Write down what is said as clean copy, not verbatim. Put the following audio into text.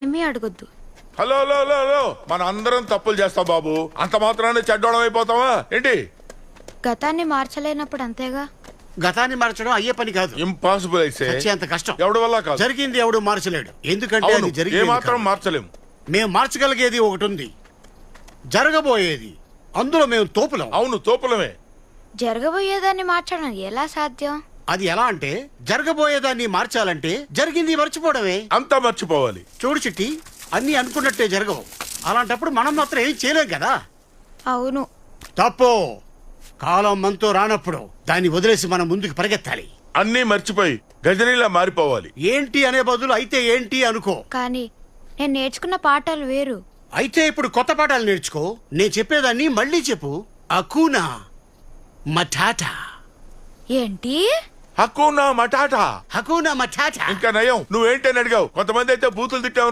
ఏమీ అడగొద్దు. Hello hello hello hello, మన అందరం తప్పులు చేస్తాం బాబు. అంత మాత్రాన్ని చెడ్డోళం అయిపోతావా ఏంటి? గతాన్ని మార్చలేనప్పుడు అంతేగా. గతాన్ని మార్చడం అయ్యే పని కాదు. ఇంపాసిబుల్ అయితే అంత కష్టం. ఎవడి వల్ల కాదు. జరిగింది ఎవడు మార్చలేడు. ఎందుకంటే అవును, అది జరిగింది ఏ మాత్రం మార్చలేము. మేము మార్చగలిగేది ఒకటి ఉంది, జరగబోయేది. అందులో మేము తోపులం. అవును, తోపులమే. జరగబోయేదాన్ని మార్చడం ఎలా సాధ్యం? అది ఎలా అంటే, జరగబోయేదాన్ని మార్చాలంటే జరిగింది మర్చిపోవడమే. అంతా మర్చిపోవాలి. చూడు చిట్టి, అన్ని అనుకున్నట్టే జరగవు. అలాంటప్పుడు మనం మాత్రం ఏం చేయలేం కదా. అవును. తప్పు. కాలం మనతో రానప్పుడు దాన్ని వదిలేసి మనం ముందుకు పరిగెత్తాలి. అన్నీ మర్చిపోయి గజనీలా మారిపోవాలి. ఏంటి అనే బదులు అయితే ఏంటి అనుకో. కానీ నేను నేర్చుకున్న పాఠాలు వేరు. అయితే ఇప్పుడు కొత్త పాఠాలు నేర్చుకో. నేను చెప్పేదాన్ని మళ్ళీ చెప్పు. అకూనా మటాటా. ఏంటి? హక్కునా మటాటా. హకూనా మటాటా. ఇంకా నయం, నువ్వేంటని అడిగావు. కొంతమంది అయితే బూతులు తిట్టావు